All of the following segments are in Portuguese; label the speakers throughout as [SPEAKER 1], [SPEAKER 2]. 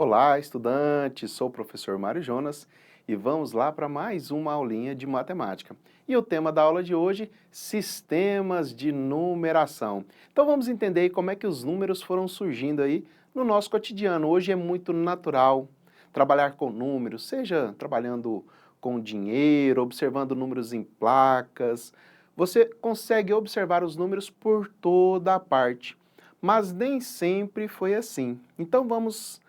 [SPEAKER 1] Olá, estudantes! Sou o professor Mário Jonas e vamos lá para mais uma aulinha de matemática. E o tema da aula de hoje, sistemas de numeração. Então vamos entender aí como é que os números foram surgindo aí no nosso cotidiano. Hoje é muito natural trabalhar com números, seja trabalhando com dinheiro, observando números em placas. Você consegue observar os números por toda a parte, mas nem sempre foi assim. Então vamos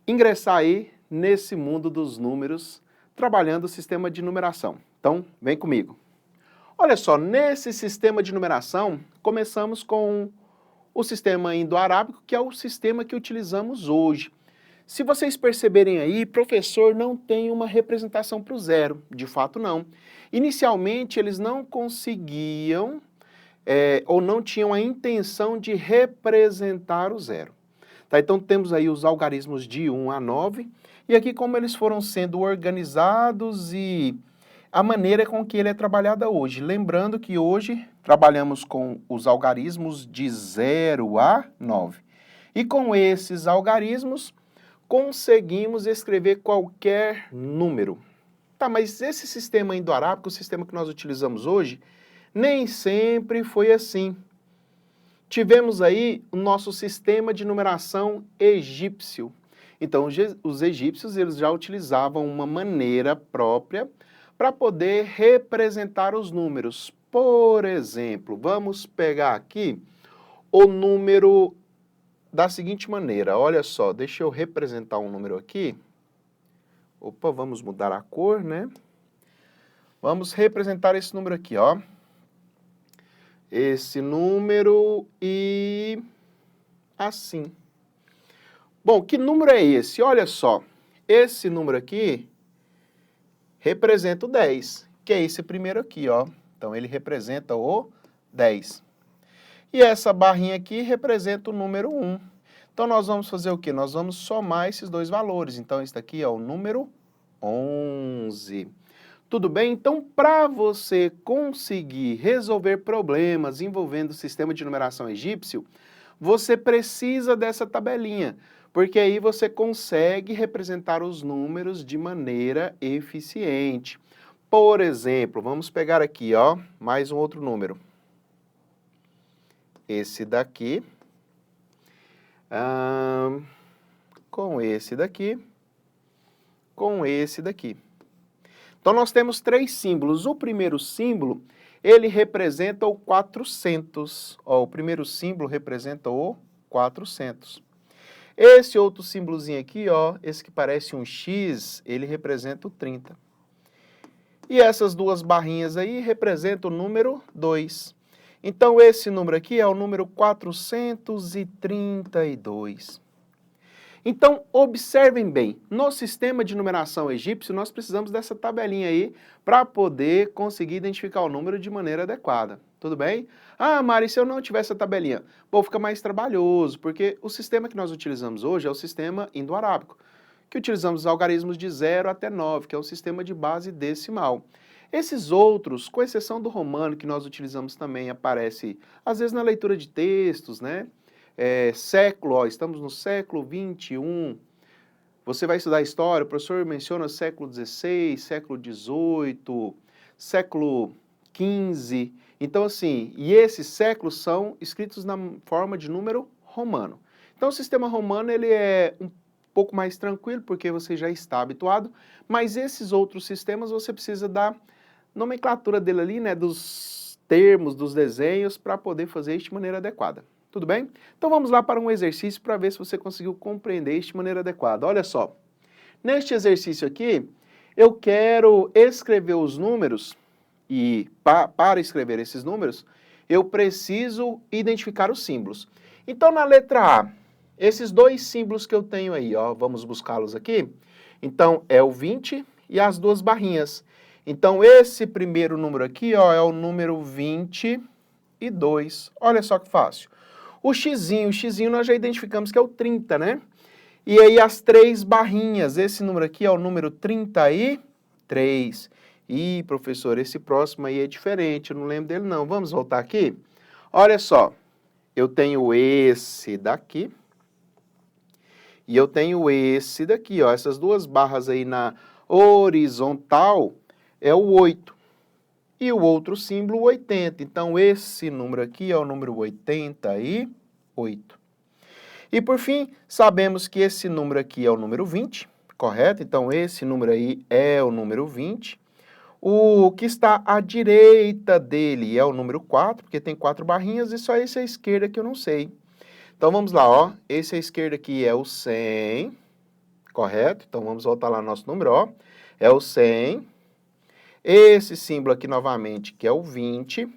[SPEAKER 1] ingressar aí nesse mundo dos números, trabalhando o sistema de numeração. Então, vem comigo. Olha só, nesse sistema de numeração, começamos com o sistema indo-arábico, que é o sistema que utilizamos hoje. Se vocês perceberem aí, professor não tem uma representação para o zero, de fato não. Inicialmente, eles não conseguiam ou não tinham a intenção de representar o zero. Tá, então temos aí os algarismos de 1 a 9, e aqui como eles foram sendo organizados e a maneira com que ele é trabalhado hoje. Lembrando que hoje trabalhamos com os algarismos de 0 a 9. E com esses algarismos conseguimos escrever qualquer número. Tá, mas esse sistema indo-arábico, o sistema que nós utilizamos hoje, nem sempre foi assim. Tivemos aí o nosso sistema de numeração egípcio. Então, os egípcios eles já utilizavam uma maneira própria para poder representar os números. Por exemplo, vamos pegar aqui o número da seguinte maneira. Olha só, deixa eu representar um número aqui. Opa, vamos mudar a cor, né? Vamos representar esse número aqui, ó. Esse número e assim. Bom, que número é esse? Olha só, esse número aqui representa o 10, que é esse primeiro aqui, ó. Então, ele representa o 10. E essa barrinha aqui representa o número 1. Então, nós vamos fazer o quê? Nós vamos somar esses dois valores. Então, esse daqui é o número 11. Tudo bem? Então, para você conseguir resolver problemas envolvendo o sistema de numeração egípcio, você precisa dessa tabelinha, porque aí você consegue representar os números de maneira eficiente. Por exemplo, vamos pegar aqui, ó, mais um outro número. Esse daqui, com esse daqui, com esse daqui. Então, nós temos três símbolos. O primeiro símbolo, ele representa o 400. Ó, o primeiro símbolo representa o 400. Esse outro símbolozinho aqui, ó, esse que parece um X, ele representa o 30. E essas duas barrinhas aí representam o número 2. Então, esse número aqui é o número 432. Então, observem bem, no sistema de numeração egípcio, nós precisamos dessa tabelinha aí para poder conseguir identificar o número de maneira adequada. Tudo bem? Ah, Mari, se eu não tivesse a tabelinha? Bom, fica mais trabalhoso, porque o sistema que nós utilizamos hoje é o sistema indo-arábico, que utilizamos os algarismos de 0 até 9, que é um sistema de base decimal. Esses outros, com exceção do romano, que nós utilizamos também, aparece às vezes na leitura de textos, né? Século, ó, estamos no século 21. Você vai estudar história, o professor menciona século 16, século 18, século 15. Então, assim, e esses séculos são escritos na forma de número romano. Então, o sistema romano ele é um pouco mais tranquilo, porque você já está habituado, mas esses outros sistemas você precisa da nomenclatura dele ali, né, dos termos, dos desenhos, para poder fazer isso de maneira adequada. Tudo bem? Então vamos lá para um exercício para ver se você conseguiu compreender isso de maneira adequada. Olha só, neste exercício aqui, eu quero escrever os números e para escrever esses números, eu preciso identificar os símbolos. Então na letra A, esses dois símbolos que eu tenho aí, ó, vamos buscá-los aqui. Então é o 20 e as duas barrinhas. Então esse primeiro número aqui, ó, é o número 22. Olha só que fácil. O xizinho nós já identificamos que é o 30, né? E aí as três barrinhas, esse número aqui é o número 33. Ih, professor, esse próximo aí é diferente, eu não lembro dele não. Vamos voltar aqui? Olha só, eu tenho esse daqui E eu tenho esse daqui, ó, essas duas barras aí na horizontal é o 8. E o outro símbolo, o 80. Então, esse número aqui é o número 88. E, por fim, sabemos que esse número aqui é o número 20, correto? Então, esse número aí é o número 20. O que está à direita dele é o número 4, porque tem 4 barrinhas, e só esse à esquerda que eu não sei. Então, vamos lá, ó. Esse à esquerda aqui é o 100, correto? Então, vamos voltar lá no nosso número, ó. É o 100. Esse símbolo aqui novamente, que é o 20.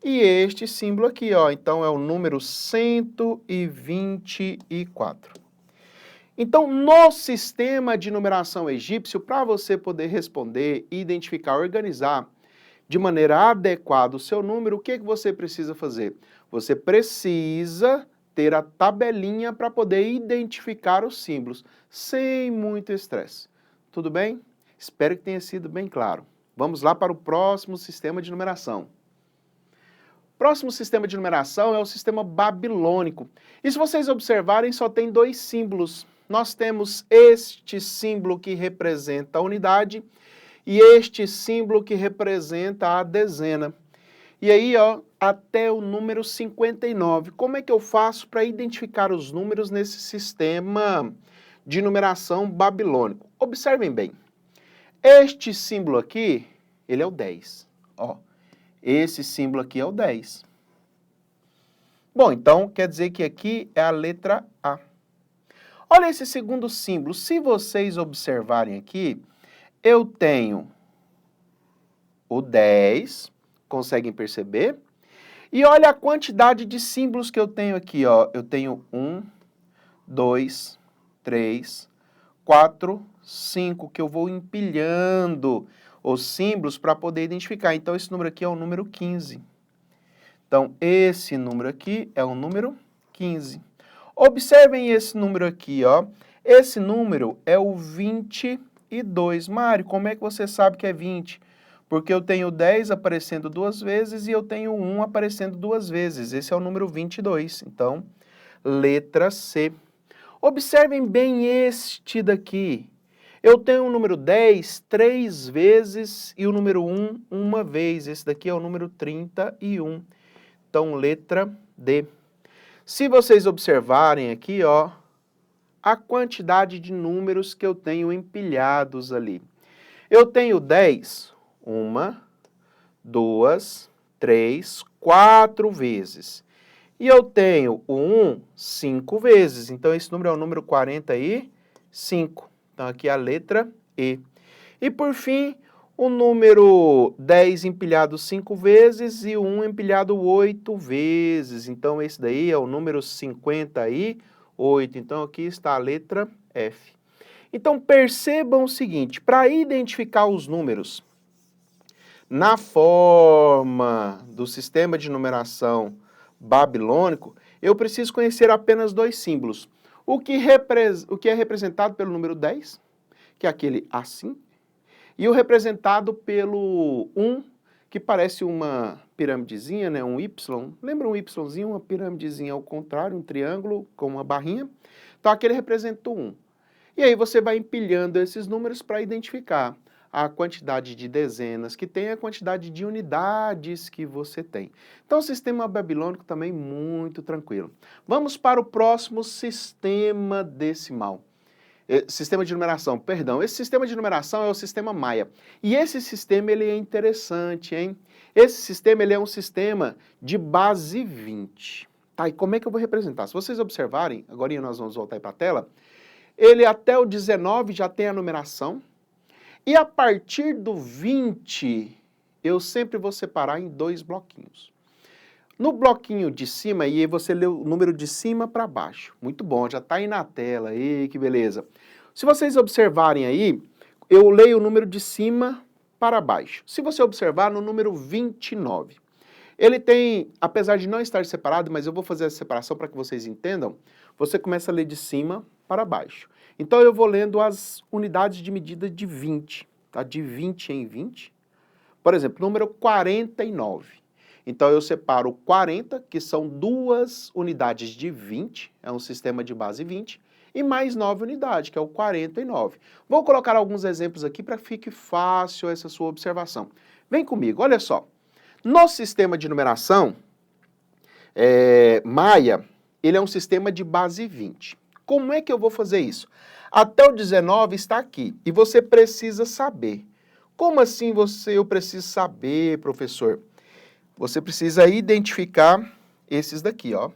[SPEAKER 1] E este símbolo aqui, ó. Então, é o número 124. Então, no sistema de numeração egípcio, para você poder responder, identificar, organizar de maneira adequada o seu número, o que você precisa fazer? Você precisa ter a tabelinha para poder identificar os símbolos, sem muito estresse. Tudo bem? Espero que tenha sido bem claro. Vamos lá para o próximo sistema de numeração. Próximo sistema de numeração é o sistema babilônico. E se vocês observarem, só tem 2 símbolos. Nós temos este símbolo que representa a unidade e este símbolo que representa a dezena. E aí, ó, até o número 59. Como é que eu faço para identificar os números nesse sistema de numeração babilônico? Observem bem. Este símbolo aqui, ele é o 10. Ó, esse símbolo aqui é o 10. Bom, então quer dizer que aqui é a letra A. Olha esse segundo símbolo. Se vocês observarem aqui, eu tenho o 10, conseguem perceber? E olha a quantidade de símbolos que eu tenho aqui, ó. Eu tenho 1, 2, 3, 4, 5, que eu vou empilhando os símbolos para poder identificar. Então, esse número aqui é o número 15. Então, esse número aqui é o número 15. Observem esse número aqui, ó. Esse número é o 22. Mário, como é que você sabe que é 20? Porque eu tenho 10 aparecendo 2 vezes e eu tenho 1 aparecendo 2 vezes. Esse é o número 22. Então, letra C. Observem bem este daqui. Eu tenho o número 10 3 vezes e o número 1 uma vez. Esse daqui é o número 31. Então, letra D. Se vocês observarem aqui, ó, a quantidade de números que eu tenho empilhados ali. Eu tenho 10, 1, 2, 3, 4 vezes. E eu tenho o 1, 5 vezes. Então, esse número é o número 45. Então, aqui é a letra E. E, por fim, o número 10 empilhado 5 vezes e o 1 empilhado 8 vezes. Então, esse daí é o número 58. Então, aqui está a letra F. Então, percebam o seguinte, para identificar os números na forma do sistema de numeração babilônico, eu preciso conhecer apenas 2 símbolos. O que é representado pelo número 10, que é aquele assim, e o representado pelo 1, que parece uma piramidezinha, né? Um Y. Lembra um Yzinho, uma piramidezinha ao contrário, um triângulo com uma barrinha? Então, aquele representa o 1. E aí você vai empilhando esses números para identificar a quantidade de dezenas que tem, a quantidade de unidades que você tem. Então, o sistema babilônico também muito tranquilo. Vamos para o próximo sistema decimal. Sistema de numeração, perdão. Esse sistema de numeração é o sistema Maia. E esse sistema ele é interessante, hein? Esse sistema ele é um sistema de base 20. Tá, e como é que eu vou representar? Se vocês observarem, agora nós vamos voltar para a tela, ele até o 19 já tem a numeração, e a partir do 20, eu sempre vou separar em 2 bloquinhos. No bloquinho de cima, e aí você lê o número de cima para baixo. Muito bom, já está aí na tela, aí que beleza. Se vocês observarem aí, eu leio o número de cima para baixo. Se você observar no número 29, ele tem, apesar de não estar separado, mas eu vou fazer essa separação para que vocês entendam, você começa a ler de cima para baixo. Então eu vou lendo as unidades de medida de 20, tá? De 20 em 20. Por exemplo, número 49. Então eu separo o 40, que são 2 unidades de 20, é um sistema de base 20, e mais 9 unidades, que é o 49. Vou colocar alguns exemplos aqui para que fique fácil essa sua observação. Vem comigo, olha só. No sistema de numeração, Maia, ele é um sistema de base 20. Como é que eu vou fazer isso? Até o 19 está aqui, e você precisa saber. Como assim eu preciso saber, professor? Você precisa identificar esses daqui, ó.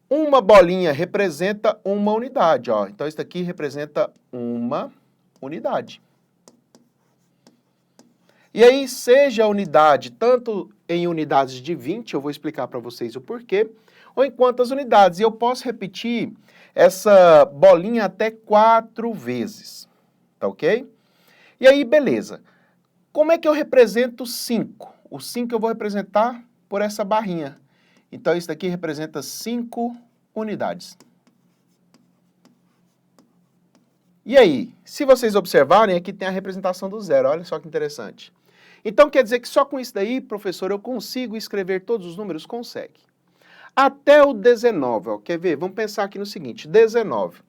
[SPEAKER 1] Uma bolinha representa uma unidade, ó. Então, isso daqui representa uma unidade. E aí, seja a unidade tanto em unidades de 20, eu vou explicar para vocês o porquê, ou em quantas unidades. E eu posso repetir essa bolinha até 4 vezes, tá ok? E aí, beleza. Como é que eu represento 5? O 5 eu vou representar por essa barrinha. Então, isso daqui representa 5 unidades. E aí, se vocês observarem, aqui tem a representação do zero. Olha só que interessante. Então, quer dizer que só com isso daí, professor, eu consigo escrever todos os números? Consegue. Até o 19, ó, quer ver? Vamos pensar aqui no seguinte, 19.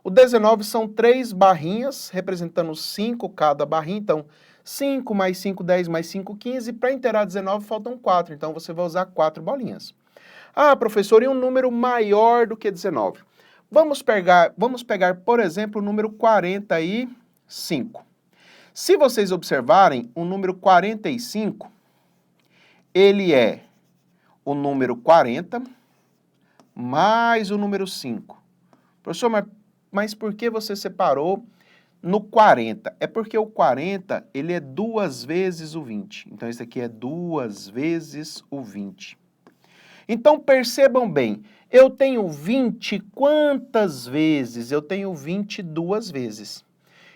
[SPEAKER 1] O 19 são 3 barrinhas, representando 5 cada barrinha, então 5 mais 5, 10 mais 5, 15. Para inteirar 19, faltam 4, então você vai usar 4 bolinhas. Ah, professor, e um número maior do que 19? Vamos pegar, por exemplo, o número 45. Se vocês observarem, o número 45, ele é o número 40 mais o número 5. Professor, mas por que você separou no 40? É porque o 40, ele é 2 vezes o 20. Então, esse aqui é 2 vezes o 20. Então, percebam bem, eu tenho 20 quantas vezes? Eu tenho 22 vezes.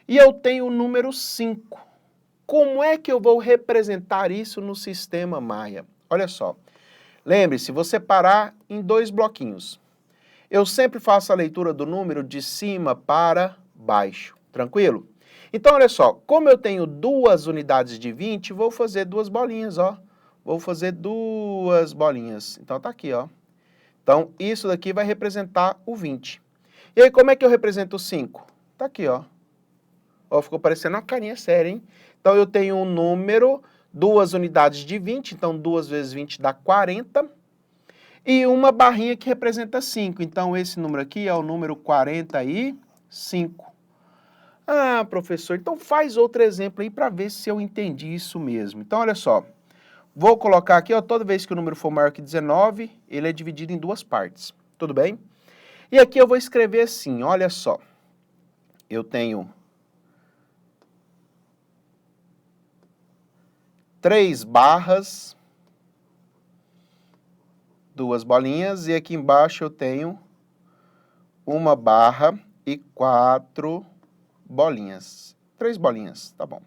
[SPEAKER 1] E eu tenho o número 5. Como é que eu vou representar isso no sistema Maia? Olha só. Lembre-se, vou separar em 2 bloquinhos. Eu sempre faço a leitura do número de cima para baixo. Tranquilo? Então, olha só. Como eu tenho 2 unidades de 20, vou fazer 2 bolinhas, ó. Vou fazer 2 bolinhas. Então, tá aqui, ó. Então, isso daqui vai representar o 20. E aí, como é que eu represento o 5? Tá aqui, ó. Ó, ficou parecendo uma carinha séria, hein? Então, eu tenho um número, 2 unidades de 20, então 2 vezes 20 dá 40, e uma barrinha que representa 5. Então, esse número aqui é o número 45. Ah, professor, então faz outro exemplo aí para ver se eu entendi isso mesmo. Então, olha só. Vou colocar aqui, ó, toda vez que o número for maior que 19, ele é dividido em 2 partes. Tudo bem? E aqui eu vou escrever assim, olha só. Eu tenho 3 barras, 2 bolinhas, e aqui embaixo eu tenho 1 barra e 4 bolinhas. 3 bolinhas, tá bom.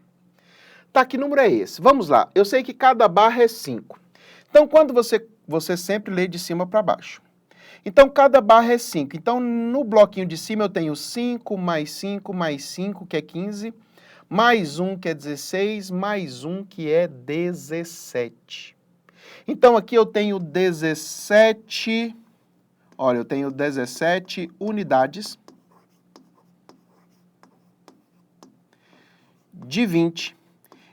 [SPEAKER 1] Tá, que número é esse? Vamos lá. Eu sei que cada barra é 5. Então, quando você sempre lê de cima para baixo. Então, cada barra é 5. Então, no bloquinho de cima eu tenho 5 mais 5 mais 5, que é 15, mais 1, que é 16, mais 1, que é 17. Então, aqui eu tenho 17, olha, eu tenho 17 unidades de 20.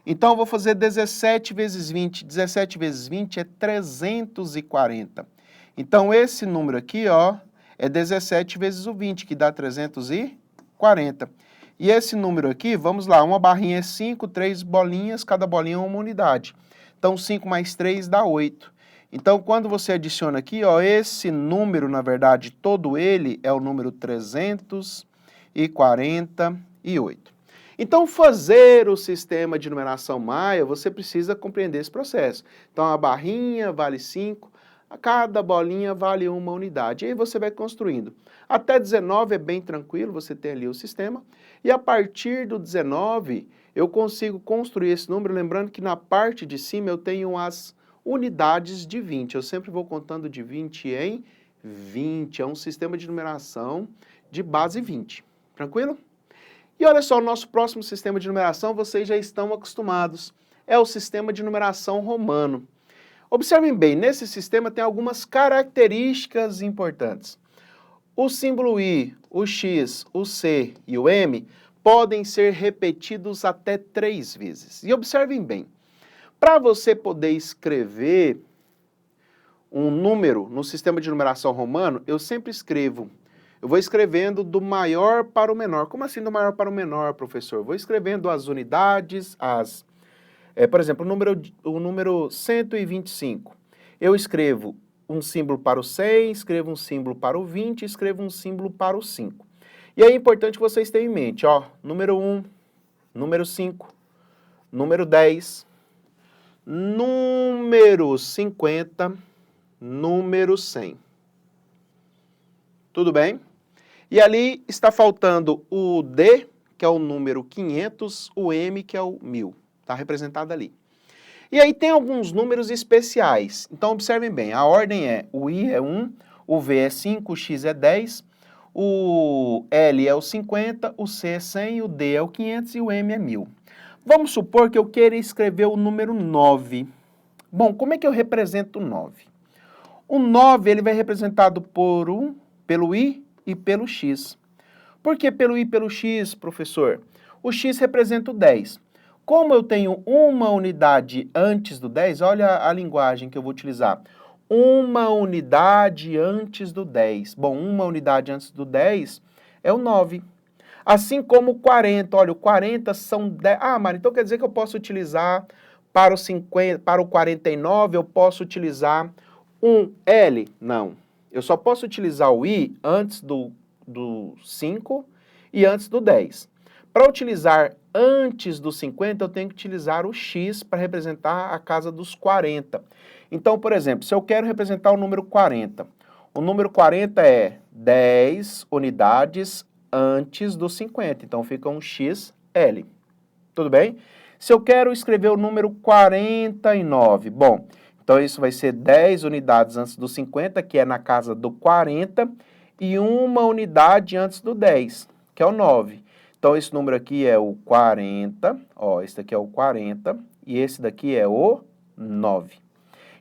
[SPEAKER 1] Então, eu vou fazer 17 vezes 20. 17 vezes 20 é 340. Então, esse número aqui, ó, é 17 vezes o 20, que dá 340. E esse número aqui, vamos lá, uma barrinha é 5, 3 bolinhas, cada bolinha é uma unidade. Então, 5 mais 3 dá 8. Então, quando você adiciona aqui, ó, esse número, na verdade, todo ele é o número 348. Então, fazer o sistema de numeração Maia, você precisa compreender esse processo. Então, a barrinha vale 5, a cada bolinha vale 1 unidade. E aí você vai construindo. Até 19 é bem tranquilo, você tem ali o sistema. E a partir do 19, eu consigo construir esse número, lembrando que na parte de cima eu tenho as unidades de 20. Eu sempre vou contando de 20 em 20. É um sistema de numeração de base 20. Tranquilo? E olha só, o nosso próximo sistema de numeração, vocês já estão acostumados. É o sistema de numeração romano. Observem bem, nesse sistema tem algumas características importantes. O símbolo I, o X, o C e o M podem ser repetidos até 3 vezes. E observem bem, para você poder escrever um número no sistema de numeração romano, eu sempre eu vou escrevendo do maior para o menor. Como assim do maior para o menor, professor? Vou escrevendo as unidades, por exemplo, o número 125. Eu escrevo um símbolo para o 100, escrevo um símbolo para o 20, escrevo um símbolo para o 5. E aí é importante que vocês tenham em mente, ó, número 1, número 5, número 10, número 50, número 100. Tudo bem? E ali está faltando o D, que é o número 500, o M, que é o 1000. Está representado ali. E aí tem alguns números especiais. Então, observem bem, a ordem é, o I é 1, o V é 5, o X é 10, o L é o 50, o C é 100, o D é o 500 e o M é 1000. Vamos supor que eu queira escrever o número 9. Bom, como é que eu represento o 9? O 9 ele vai representado pelo I e pelo X. Por que pelo I e pelo X, professor? O X representa o 10. Como eu tenho uma unidade antes do 10, olha a linguagem que eu vou utilizar. Uma unidade antes do 10. Bom, uma unidade antes do 10 é o 9. Assim como o 40. Olha, o 40 são 10. Ah, Mari, então quer dizer que eu posso utilizar para o 50, para o 49, eu posso utilizar um L? Não. Eu só posso utilizar o I antes do 5 e antes do 10. Para utilizar antes do 50, eu tenho que utilizar o X para representar a casa dos 40. Então, por exemplo, se eu quero representar o número 40, o número 40 é 10 unidades antes do 50. Então, fica um XL. Tudo bem? Se eu quero escrever o número 49, bom, então isso vai ser 10 unidades antes do 50, que é na casa do 40, e uma unidade antes do 10, que é o 9. Então, esse número aqui é o 40, ó, esse daqui é o 40, e esse daqui é o 9.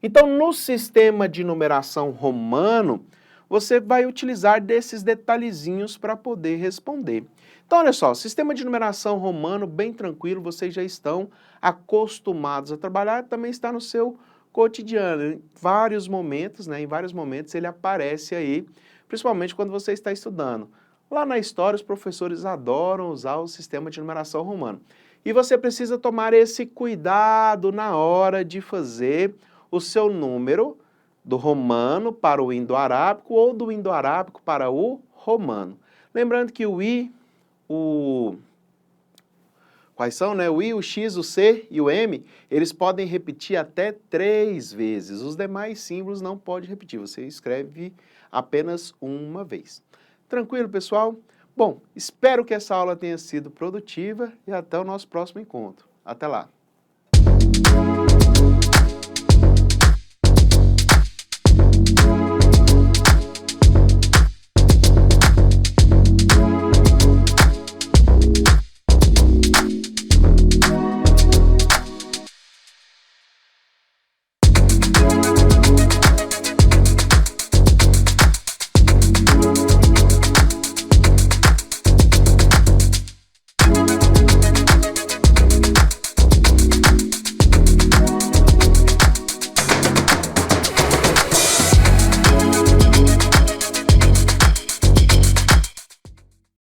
[SPEAKER 1] Então, no sistema de numeração romano, você vai utilizar desses detalhezinhos para poder responder. Então, olha só, sistema de numeração romano, bem tranquilo, vocês já estão acostumados a trabalhar, também está no seu cotidiano. Em vários momentos, né, ele aparece aí, principalmente quando você está estudando. Lá na história, os professores adoram usar o sistema de numeração romano. E você precisa tomar esse cuidado na hora de fazer o seu número do romano para o indo-arábico ou do indo-arábico para o romano. Lembrando que o I, quais são, né? O I, o X, o C e o M, eles podem repetir até 3 vezes. Os demais símbolos não podem repetir, você escreve apenas uma vez. Tranquilo, pessoal? Bom, espero que essa aula tenha sido produtiva e até o nosso próximo encontro. Até lá!